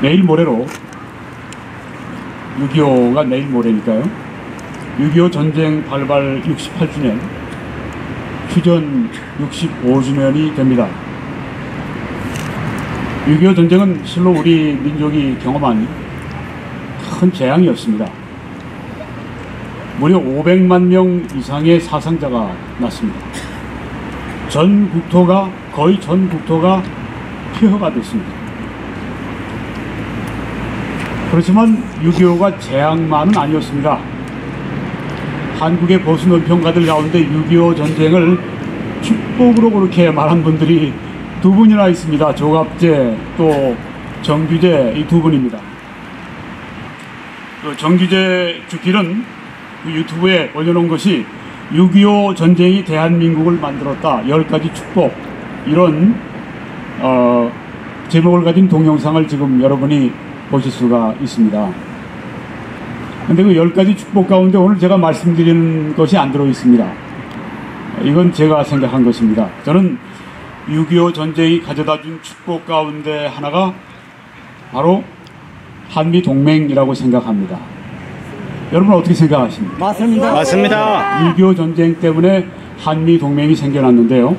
내일 모레로 6.25가 내일 모레니까요. 6.25 전쟁 발발 68주년, 휴전 65주년이 됩니다. 6.25 전쟁은 실로 우리 민족이 경험한 큰 재앙이었습니다. 무려 500만 명 이상의 사상자가 났습니다. 거의 전 국토가 폐허가 됐습니다. 그렇지만 6.25가 재앙만은 아니었습니다. 한국의 보수 논평가들 가운데 6.25 전쟁을 축복으로 그렇게 말한 분들이 두 분이나 있습니다. 조갑재 또 정규재, 이 두 분입니다. 정규재 주필은 유튜브에 올려놓은 것이 6.25 전쟁이 대한민국을 만들었다, 10가지 축복, 이런 제목을 가진 동영상을 지금 여러분이 보실 수가 있습니다. 근데 그 10가지 축복 가운데 오늘 제가 말씀드리는 것이 안 들어 있습니다. 이건 제가 생각한 것입니다. 저는 6.25 전쟁이 가져다 준 축복 가운데 하나가 바로 한미동맹이라고 생각합니다. 여러분 어떻게 생각하십니까? 맞습니다. 맞습니다. 6.25 전쟁 때문에 한미동맹이 생겨났는데요.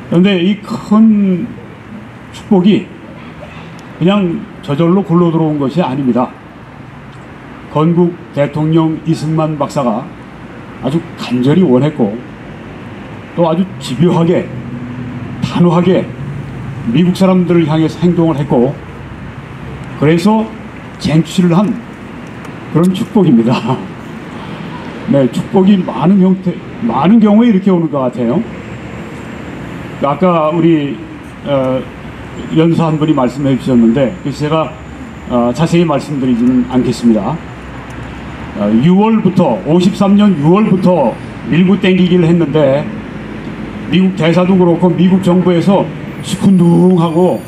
그런데 이 큰 축복이 그냥 저절로 굴러 들어온 것이 아닙니다. 건국 대통령 이승만 박사가 아주 간절히 원했고 또 아주 집요하게 단호하게 미국 사람들을 향해서 행동을 했고, 그래서 쟁취를 한 그런 축복입니다. 네, 축복이 많은 경우에 이렇게 오는 것 같아요. 아까 우리 연사 한 분이 말씀해 주셨는데, 그래서 제가 자세히 말씀드리지는 않겠습니다. 53년 6월부터 밀고 땡기기를 했는데, 미국 대사도 그렇고 미국 정부에서 시큰둥하고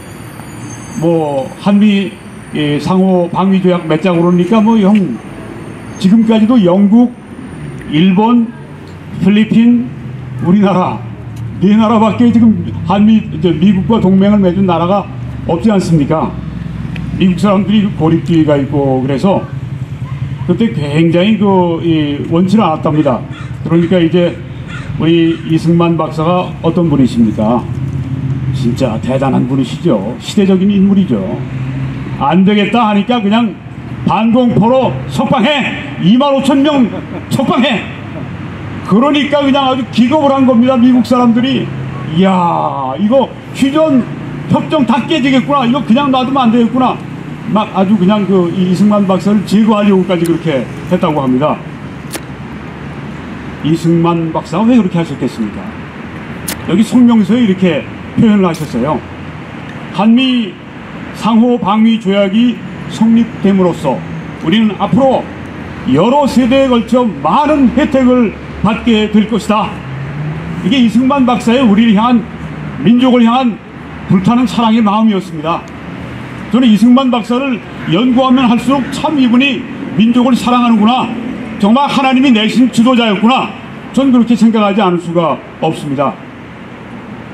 뭐 한미 상호 방위 조약 맺자고 그러니까 뭐 지금까지도 영국, 일본, 필리핀, 우리나라 네 나라밖에 지금 미국과 동맹을 맺은 나라가 없지 않습니까? 미국 사람들이 고립주의가 있고 그래서 그때 굉장히 원치를 않았답니다. 그러니까 이제 우리 이승만 박사가 어떤 분이십니까? 진짜 대단한 분이시죠. 시대적인 인물이죠. 안 되겠다 하니까 그냥 반공포로 석방해! 25,000명 석방해! 그러니까 그냥 아주 기겁을 한 겁니다. 미국 사람들이. 이야, 이거 휴전 협정 다 깨지겠구나. 이거 그냥 놔두면 안 되겠구나. 막 아주 그냥 이승만 박사를 제거하려고까지 그렇게 했다고 합니다. 이승만 박사가 왜 그렇게 하셨겠습니까? 여기 성명서에 이렇게 표현을 하셨어요. 한미 상호 방위 조약이 성립됨으로써 우리는 앞으로 여러 세대에 걸쳐 많은 혜택을 받게 될 것이다. 이게 이승만 박사의 우리를 향한, 민족을 향한 불타는 사랑의 마음이었습니다. 저는 이승만 박사를 연구하면 할수록 참 이분이 민족을 사랑하는구나, 정말 하나님이 내신 지도자였구나, 전 그렇게 생각하지 않을 수가 없습니다.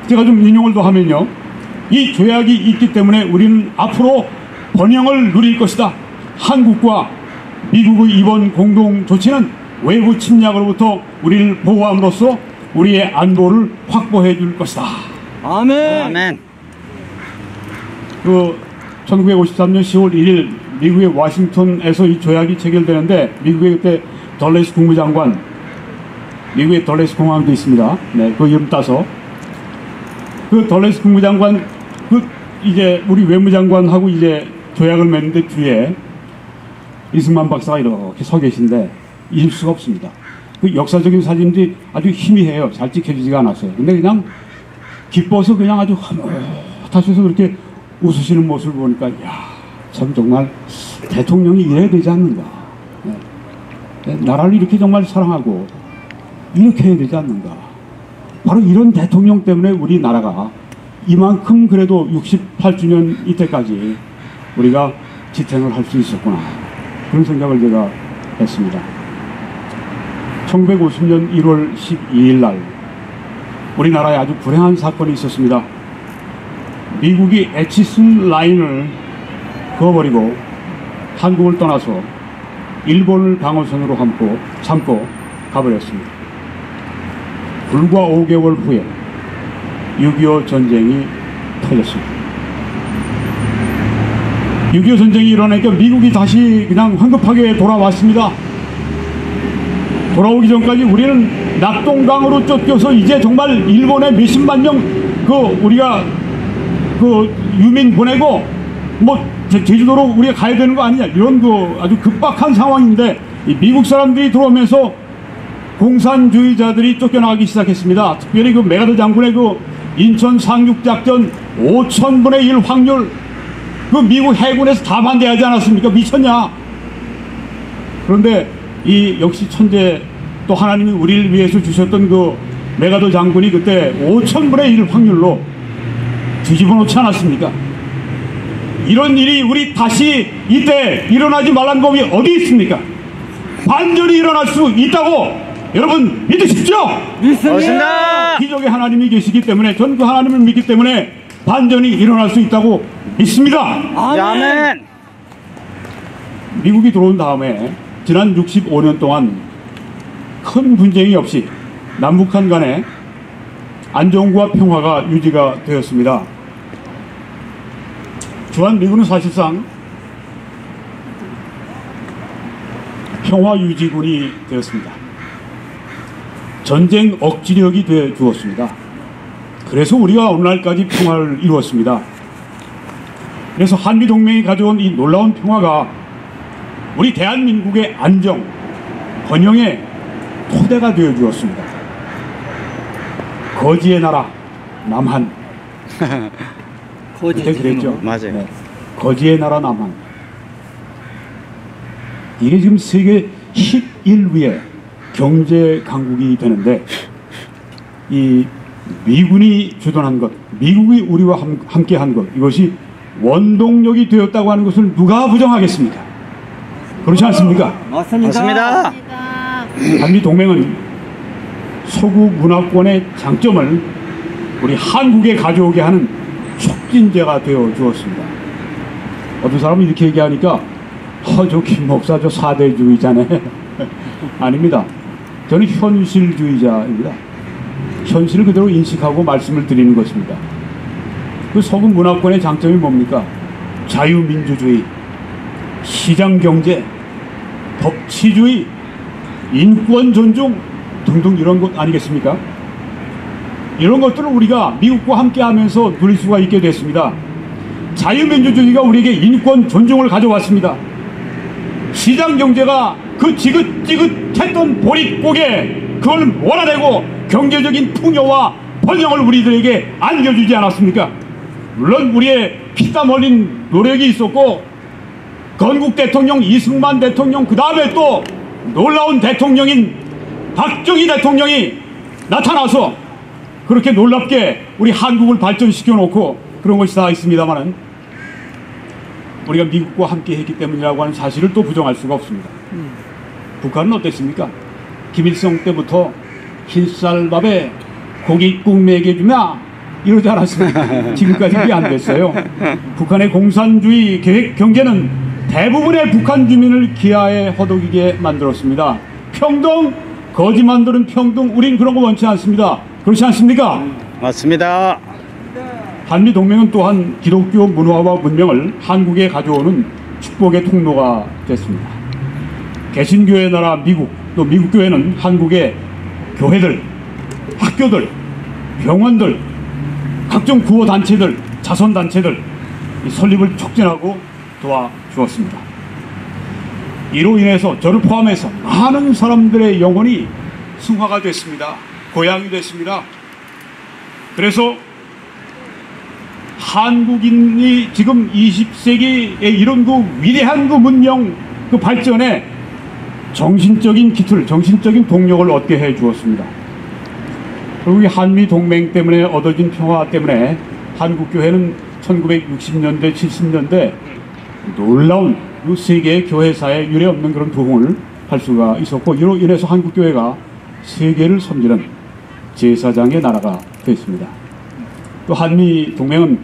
제가 좀 인용을 더 하면요, 이 조약이 있기 때문에 우리는 앞으로 번영을 누릴 것이다. 한국과 미국의 이번 공동 조치는 외부 침략으로부터 우리를 보호함으로써 우리의 안보를 확보해 줄 것이다. 아멘. 아멘. 1953년 10월 1일 미국의 워싱턴에서 이 조약이 체결되는데, 미국의 그때 덜레스 국무장관, 미국의 덜레스 공항도 있습니다. 네, 그 이름 따서 덜레스 국무장관, 이제 우리 외무장관하고 이제 조약을 맺는데 뒤에 이승만 박사가 이렇게 서 계신데 잊을 수가 없습니다. 그 역사적인 사진들이 아주 희미해요. 잘 찍혀지지가 않았어요. 근데 그냥 기뻐서 그냥 아주 하셔서 그렇게 웃으시는 모습을 보니까, 야, 참 정말 대통령이 이래야 되지 않는가. 네. 나라를 이렇게 정말 사랑하고 이렇게 해야 되지 않는가. 바로 이런 대통령 때문에 우리나라가 이만큼 그래도 68주년 이때까지 우리가 지탱을 할 수 있었구나, 그런 생각을 제가 했습니다. 1950년 1월 12일 날 우리나라에 아주 불행한 사건이 있었습니다. 미국이 에치슨 라인을 그어버리고 한국을 떠나서 일본을 방어선으로 삼고 가버렸습니다. 불과 5개월 후에 6.25 전쟁이 터졌습니다. 6.25 전쟁이 일어나니까 미국이 다시 그냥 황급하게 돌아왔습니다. 돌아오기 전까지 우리는 낙동강으로 쫓겨서 이제 정말 일본에 몇십만 명 우리가 유민 보내고 뭐 제주도로 우리가 가야 되는 거 아니냐, 이런 아주 급박한 상황인데 이 미국 사람들이 들어오면서 공산주의자들이 쫓겨나가기 시작했습니다. 특별히 메가더 장군의 인천 상륙작전 5,000분의 1 확률, 미국 해군에서 다 반대하지 않았습니까? 미쳤냐? 그런데 역시 천재, 또 하나님이 우리를 위해서 주셨던 메가더 장군이 그때 5,000분의 1 확률로 뒤집어 놓지 않았습니까? 이런 일이 우리 다시 이때 일어나지 말란 법이 어디 있습니까? 반전이 일어날 수 있다고 여러분 믿으십시오. 믿습니다. 기적의 하나님이 계시기 때문에, 전 그 하나님을 믿기 때문에 반전이 일어날 수 있다고 믿습니다. 아멘. 미국이 들어온 다음에 지난 65년 동안 큰 분쟁이 없이 남북한 간에 안정과 평화가 유지가 되었습니다. 주한미군은 사실상 평화 유지군이 되었습니다. 전쟁 억지력이 되어 주었습니다. 그래서 우리가 오늘날까지 평화를 이루었습니다. 그래서 한미동맹이 가져온 이 놀라운 평화가 우리 대한민국의 안정, 번영의 토대가 되어 주었습니다. 거지의 나라 남한. 그때 그랬죠. 맞아요. 네. 거지의 나라 남한. 이게 지금 세계 11위의 경제 강국이 되는데, 이 미군이 주도한 것, 미국이 우리와 함께 한 것, 이것이 원동력이 되었다고 하는 것을 누가 부정하겠습니까? 그렇지 않습니까? 맞습니다. 한미동맹은 서구 문화권의 장점을 우리 한국에 가져오게 하는 촉진제가 되어 주었습니다. 어떤 사람은 이렇게 얘기하니까 저 김 목사 저 사대주의자네. 아닙니다. 저는 현실주의자입니다. 현실을 그대로 인식하고 말씀을 드리는 것입니다. 그 서구 문화권의 장점이 뭡니까? 자유민주주의, 시장경제, 법치주의, 인권 존중 등등 이런 것 아니겠습니까? 이런 것들을 우리가 미국과 함께 하면서 누릴 수가 있게 됐습니다. 자유민주주의가 우리에게 인권 존중을 가져왔습니다. 시장경제가 그 지긋지긋했던 보릿고개 그걸 몰아내고 경제적인 풍요와 번영을 우리들에게 안겨주지 않았습니까? 물론 우리의 피땀 흘린 노력이 있었고, 건국 대통령 이승만 대통령, 그 다음에 또 놀라운 대통령인 박정희 대통령이 나타나서 그렇게 놀랍게 우리 한국을 발전시켜 놓고 그런 것이 다 있습니다만은, 우리가 미국과 함께 했기 때문이라고 하는 사실을 또 부정할 수가 없습니다. 북한은 어땠습니까? 김일성 때부터 흰쌀밥에 고깃국 먹여주냐 이러지 않았습니까? 지금까지 그게 안 됐어요. 북한의 공산주의 계획 경제는 대부분의 북한 주민을 기아에 허덕이게 만들었습니다. 평등, 거지 만드는 평등, 우린 그런 거 원치 않습니다. 그렇지 않습니까? 맞습니다. 한미동맹은 또한 기독교 문화와 문명을 한국에 가져오는 축복의 통로가 됐습니다. 개신교의 나라 미국, 또 미국 교회는 한국의 교회들, 학교들, 병원들, 각종 구호단체들, 자선단체들 설립을 촉진하고 도와주었습니다. 이로 인해서 저를 포함해서 많은 사람들의 영혼이 승화가 됐습니다. 고향이 됐습니다. 그래서 한국인이 지금 20세기에 이런 그 위대한 그 문명 그 발전에 정신적인 기틀, 정신적인 동력을 얻게 해 주었습니다. 그리고 이 한미동맹 때문에 얻어진 평화 때문에 한국교회는 1960년대, 70년대 놀라운 그 세계의 교회사에 유례없는 그런 부흥을 할 수가 있었고, 이로 인해서 한국교회가 세계를 섬기는 제사장의 나라가 되었습니다. 또 한미동맹은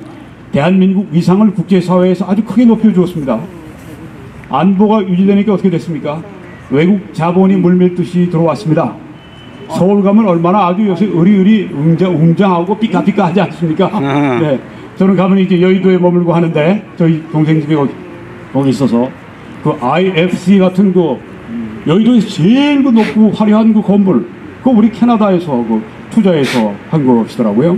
대한민국 위상을 국제사회에서 아주 크게 높여주었습니다. 안보가 유지되니까 어떻게 됐습니까? 외국 자본이 물밀듯이 들어왔습니다. 서울 가면 얼마나 아주 요새 의리의리 웅장하고 삐까삐까 하지 않습니까? 네, 저는 가면 이제 여의도에 머물고 하는데 저희 동생 집이 거기 있어서 그 IFC 같은 그 여의도에서 제일 그 높고 화려한 그 건물 그 우리 캐나다에서 그 투자해서 한 것이더라고요.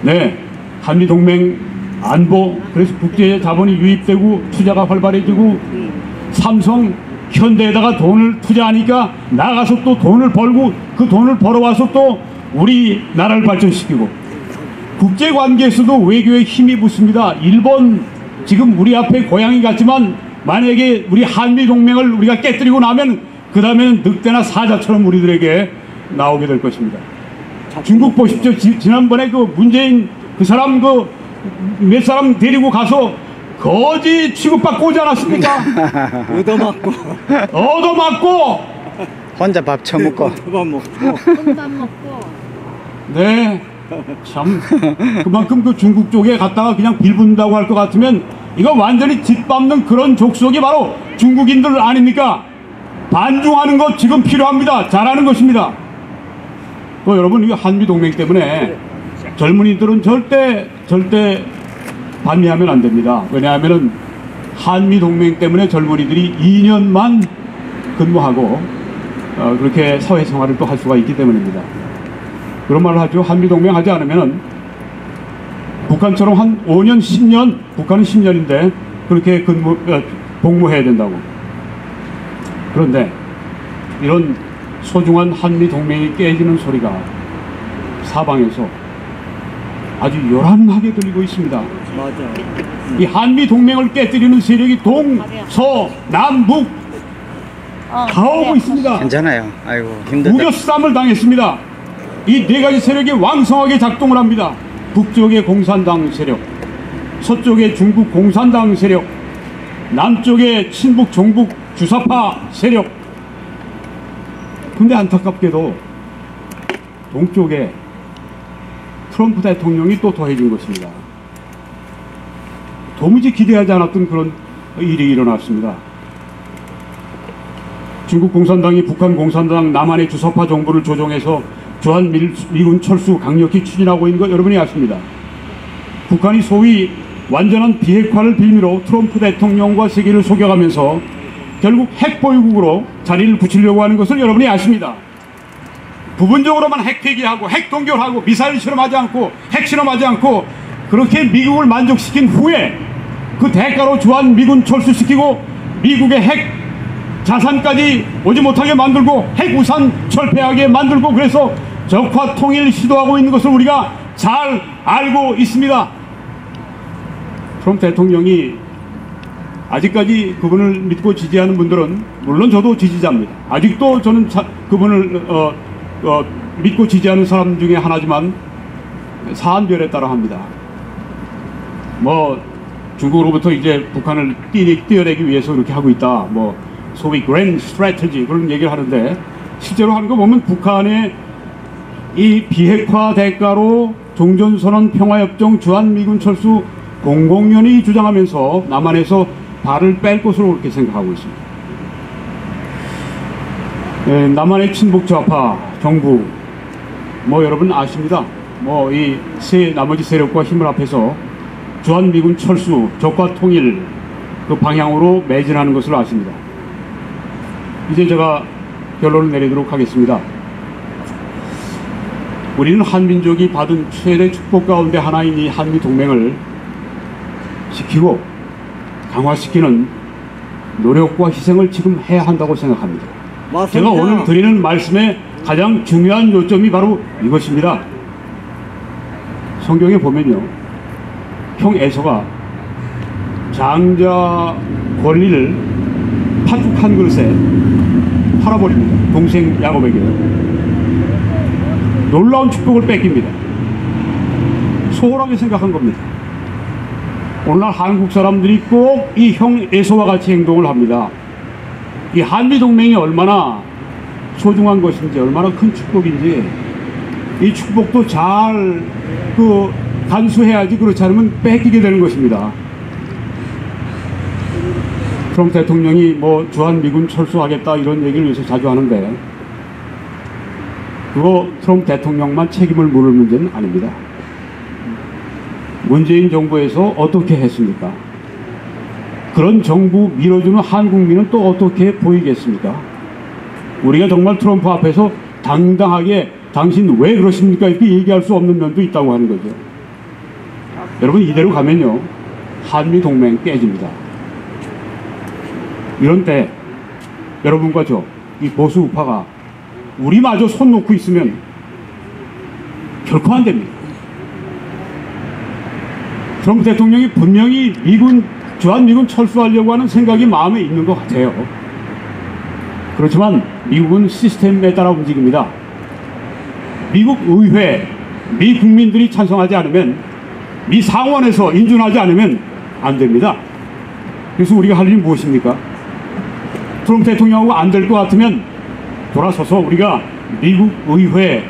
네, 한미동맹 안보 그래서 국제 자본이 유입되고 투자가 활발해지고 삼성 현대에다가 돈을 투자하니까 나가서 또 돈을 벌고 그 돈을 벌어와서 또 우리 나라를 발전시키고 국제관계에서도 외교에 힘이 붙습니다. 일본 지금 우리 앞에 고향이 같지만 만약에 우리 한미동맹을 우리가 깨뜨리고 나면 그 다음에는 늑대나 사자처럼 우리들에게 나오게 될 것입니다. 중국 보십시오. 지난번에 그 문재인 그 사람 그 몇 사람 데리고 가서 거지 취급받고 오지 않았습니까? 얻어맞고 혼자 밥 처먹고. 밥 먹고 네, 참 그만큼 그 중국 쪽에 갔다가 그냥 빌분다고 할 것 같으면 이거 완전히 짓밟는 그런 족속이 바로 중국인들 아닙니까? 반중하는 것 지금 필요합니다. 잘하는 것입니다. 또 여러분 이거 한미동맹 때문에 젊은이들은 절대 반미하면 안 됩니다. 왜냐하면은 한미동맹 때문에 젊은이들이 2년만 근무하고 그렇게 사회생활을 또 할 수가 있기 때문입니다. 그런 말을 하죠. 한미동맹 하지 않으면은 북한처럼 한 5년, 10년, 북한은 10년인데 그렇게 복무해야 된다고. 그런데 이런 소중한 한미동맹이 깨지는 소리가 사방에서 아주 요란하게 들리고 있습니다. 맞아. 이 한미동맹을 깨뜨리는 세력이 동서남북 다 오고 있습니다. 괜찮아요. 아이고 힘들다. 무교싸움을 당했습니다. 이 네 가지 세력이 왕성하게 작동을 합니다. 북쪽의 공산당 세력, 서쪽의 중국 공산당 세력, 남쪽의 친북 종북 주사파 세력. 근데 안타깝게도 동쪽에 트럼프 대통령이 또 더해진 것입니다. 도무지 기대하지 않았던 그런 일이 일어났습니다. 중국 공산당이 북한 공산당 남한의 주사파 정부를 조종해서 주한미군 철수 강력히 추진하고 있는 것 여러분이 아십니다. 북한이 소위 완전한 비핵화를 빌미로 트럼프 대통령과 세계를 속여가면서 결국 핵보유국으로 자리를 붙이려고 하는 것을 여러분이 아십니다. 부분적으로만 핵폐기하고 핵동결하고 미사일 실험하지 않고 핵 실험하지 않고 그렇게 미국을 만족시킨 후에 그 대가로 주한미군 철수시키고 미국의 핵 자산까지 오지 못하게 만들고 핵우산 철폐하게 만들고 그래서 적화 통일 시도하고 있는 것을 우리가 잘 알고 있습니다. 트럼프 대통령이 아직까지 그분을 믿고 지지하는 분들은 물론 저도 지지자입니다. 아직도 저는 그분을 믿고 지지하는 사람 중에 하나지만 사안별에 따라 합니다. 뭐 중국으로부터 이제 북한을 띄어내기 위해서 그렇게 하고 있다. 뭐 소위 그랜드 스트래티지 그런 얘기를 하는데 실제로 하는 거 보면 북한의 이 비핵화 대가로 종전선언 평화협정 주한미군 철수 공공연히 주장하면서 남한에서 발을 뺄 것으로 그렇게 생각하고 있습니다. 남한의 친북 좌파 정부 뭐 여러분 아십니다. 뭐 이 나머지 세력과 힘을 합해서 주한미군 철수 적과 통일 그 방향으로 매진하는 것을 아십니다. 이제 제가 결론을 내리도록 하겠습니다. 우리는 한민족이 받은 최대 축복 가운데 하나인 이 한미동맹을 지키고 강화시키는 노력과 희생을 지금 해야 한다고 생각합니다. 맞습니다. 제가 오늘 드리는 말씀의 가장 중요한 요점이 바로 이것입니다. 성경에 보면요, 형 에서가 장자 권리를 팥죽 한 그릇에 팔아버립니다. 동생 야곱에게 놀라운 축복을 뺏깁니다. 소홀하게 생각한 겁니다. 오늘날 한국 사람들이 꼭 이 형 에서와 같이 행동을 합니다. 이 한미동맹이 얼마나 소중한 것인지 얼마나 큰 축복인지 이 축복도 잘 간수해야지. 그렇지 않으면 뺏기게 되는 것입니다. 트럼프 대통령이 뭐 주한미군 철수하겠다 이런 얘기를 요새 자주 하는데 그거 트럼프 대통령만 책임을 물을 문제는 아닙니다. 문재인 정부에서 어떻게 했습니까? 그런 정부 밀어주는 한국민은 또 어떻게 보이겠습니까? 우리가 정말 트럼프 앞에서 당당하게 당신 왜 그러십니까? 이렇게 얘기할 수 없는 면도 있다고 하는 거죠. 여러분 이대로 가면요 한미동맹 깨집니다. 이런 때 여러분과 저 이 보수 우파가 우리마저 손 놓고 있으면 결코 안 됩니다. 트럼프 대통령이 분명히 주한미군 철수하려고 하는 생각이 마음에 있는 것 같아요. 그렇지만 미국은 시스템에 따라 움직입니다. 미국 의회, 미 국민들이 찬성하지 않으면, 미 상원에서 인준하지 않으면 안 됩니다. 그래서 우리가 할 일이 무엇입니까? 트럼프 대통령하고 안 될 것 같으면 돌아서서 우리가 미국 의회,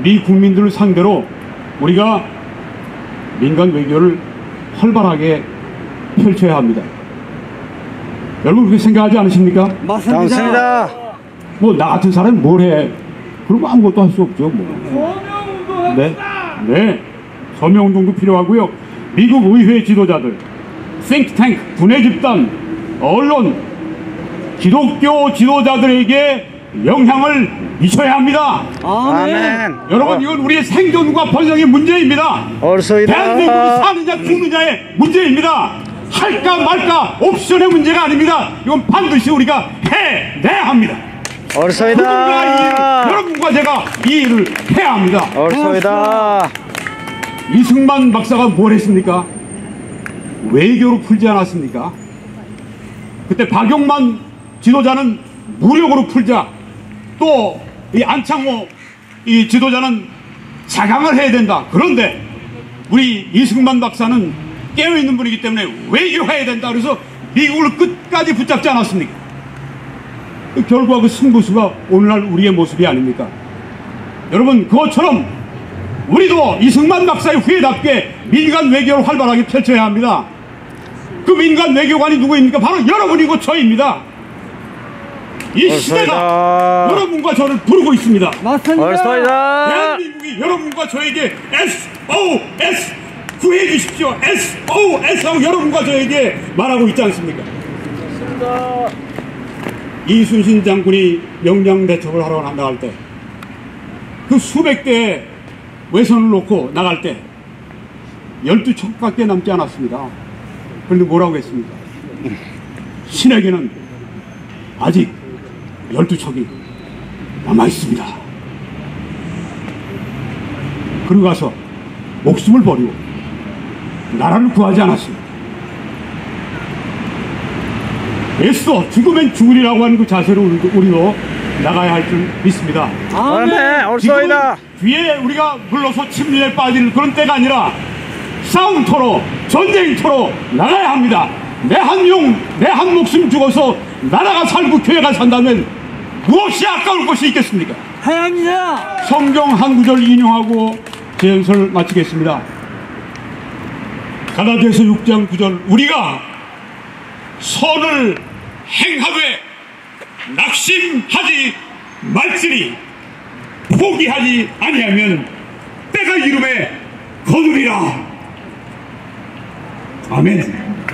미 국민들을 상대로 우리가 민간 외교를 활발하게 펼쳐야 합니다. 여러분 그렇게 생각하지 않으십니까? 맞습니다. 뭐 나 같은 사람이 뭘 해? 그럼 아무것도 할 수 없죠. 뭐. 네. 서명운동도 필요하고요. 미국 의회 지도자들, 싱크탱크, 구내 집단, 언론, 기독교 지도자들에게 영향을 미쳐야 합니다. 아멘. 여러분 이건 우리의 생존과 번영의 문제입니다. 옳소이다. 대한민국이 사느냐 죽느냐의 문제입니다. 할까 말까 옵션의 문제가 아닙니다. 이건 반드시 우리가 해내야 합니다. 옳소이다. 여러분과 제가 이 일을 해야 합니다. 옳소이다. 이승만 박사가 뭘 했습니까? 외교로 풀지 않았습니까? 그때 박용만 지도자는 무력으로 풀자. 또 이 안창호 이 지도자는 자강을 해야 된다. 그런데 우리 이승만 박사는 깨어있는 분이기 때문에 외교해야 된다. 그래서 미국을 끝까지 붙잡지 않았습니까? 결과 그 승부수가 오늘날 우리의 모습이 아닙니까? 여러분 그것처럼 우리도 이승만 박사의 후예답게 민간 외교를 활발하게 펼쳐야 합니다. 그 민간 외교관이 누구입니까? 바로 여러분이고 저입니다. 이 시대가 여러분과 저를 부르고 있습니다. 맞습니다. 대한민국이 여러분과 저에게 SOS 구해 주십시오. SOS 하고 여러분과 저에게 말하고 있지 않습니까? 맞습니다. 이순신 장군이 명량 대첩을 하러 나갈 때 그 수백 대의 외선을 놓고 나갈 때 12척밖에 남지 않았습니다. 그런데 뭐라고 했습니까? 신에게는 아직 12척이 남아있습니다. 그러고 가서 목숨을 버리고 나라를 구하지 않았습니다. 애써 죽으면 죽으리라고 하는 그 자세로 우리도 나가야 할 줄 믿습니다. 아멘. 옳소이다. 뒤에 우리가 물러서 침륜에 빠질 그런 때가 아니라 싸움터로 전쟁터로 나가야 합니다. 내 한 목숨 죽어서 나라가 살고 교회가 산다면 무엇이 아까울 것이 있겠습니까? 해야 합니다. 성경 한 구절 인용하고 제 연설을 마치겠습니다. 갈라디아서 6장 9절 우리가 선을 행하되 낙심하지 말지니 포기하지 아니하면 때가 이름에 거두리라. 아멘.